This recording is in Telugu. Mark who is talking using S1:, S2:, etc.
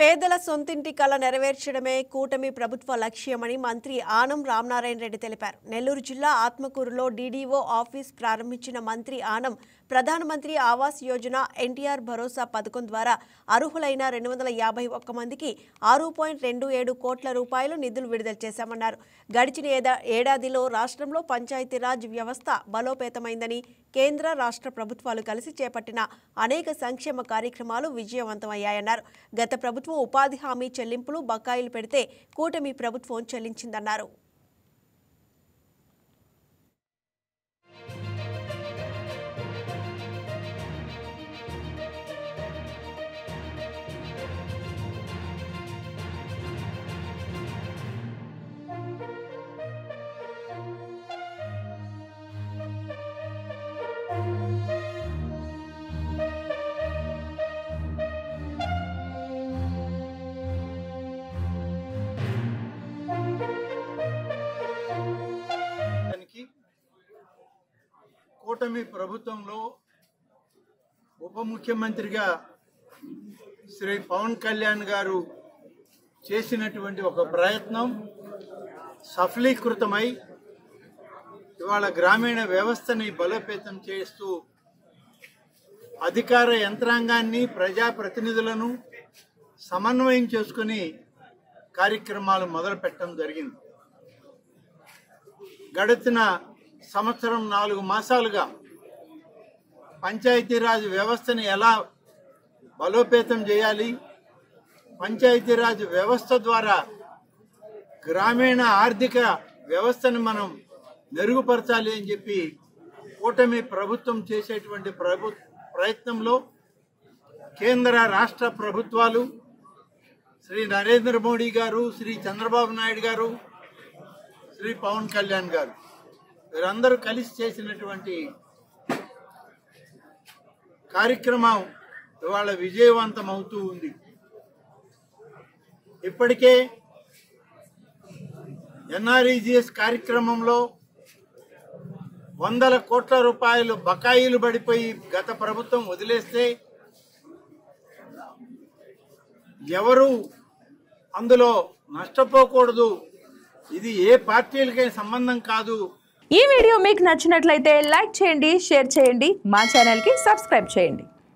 S1: పేదల సొంతింటి కల నెరవేర్చడమే కూటమి ప్రభుత్వ లక్ష్యమని మంత్రి ఆనం రామనారాయణ రెడ్డి తెలిపారు. నెల్లూరు జిల్లా ఆత్మకూరులో డీడీఓ ఆఫీస్ ప్రారంభించిన మంత్రి ఆనం ప్రధానమంత్రి ఆవాస్ యోజన ఎన్టీఆర్ భరోసా పథకం ద్వారా అర్హులైన 251 మందికి 6.27 కోట్ల రూపాయలు నిధులు విడుదల చేశామన్నారు. గడిచిన ఏడాదిలో రాష్ట్రంలో పంచాయతీరాజ్ వ్యవస్థ బలోపేతమైందని, కేంద్ర రాష్ట్ర ప్రభుత్వాలు కలిసి చేపట్టిన అనేక సంక్షేమ కార్యక్రమాలు విజయవంతమయ్యాయన్నారు. గత ప్రభుత్వం ఉపాధి హామీ చెల్లింపులు బకాయిలు పెడితే కూటమి ప్రభుత్వం చెల్లించిందన్నారు.
S2: కూటమి ప్రభుత్వంలో ఉప ముఖ్యమంత్రిగా శ్రీ పవన్ కళ్యాణ్ గారు చేసినటువంటి ఒక ప్రయత్నం సఫలీకృతమై ఇవాళ గ్రామీణ వ్యవస్థని బలోపేతం చేస్తూ అధికార యంత్రాంగాన్ని, ప్రజాప్రతినిధులను సమన్వయం చేసుకుని కార్యక్రమాలు మొదలుపెట్టడం జరిగింది. గడిచిన సంవత్సరం 4 మాసాలుగా పంచాయతీరాజ్ వ్యవస్థని ఎలా బలోపేతం చేయాలి, పంచాయతీరాజ్ వ్యవస్థ ద్వారా గ్రామీణ ఆర్థిక వ్యవస్థను మనం మెరుగుపరచాలి అని చెప్పి కూటమి ప్రభుత్వం చేసేటువంటి ప్రయత్నంలో కేంద్ర రాష్ట్ర ప్రభుత్వాలు, శ్రీ నరేంద్ర మోడీ గారు, శ్రీ చంద్రబాబు నాయుడు గారు, శ్రీ పవన్ కళ్యాణ్ గారు వీరందరూ కలిసి చేసినటువంటి కార్యక్రమం ఇవాళ విజయవంతం అవుతూ ఉంది. ఇప్పటికే ఎన్ఆర్ఈజీఎస్ కార్యక్రమంలో 100 కోట్ల రూపాయలు బకాయిలు పడిపోయి గత ప్రభుత్వం వదిలేస్తే ఎవరు అందులో నష్టపోకూడదు, ఇది ఏ పార్టీలకైనా సంబంధం కాదు.
S3: ఈ వీడియో మీకు నచ్చినట్లయితే లైక్ చేయండి, షేర్ చేయండి, మా ఛానల్కి సబ్స్క్రైబ్ చేయండి.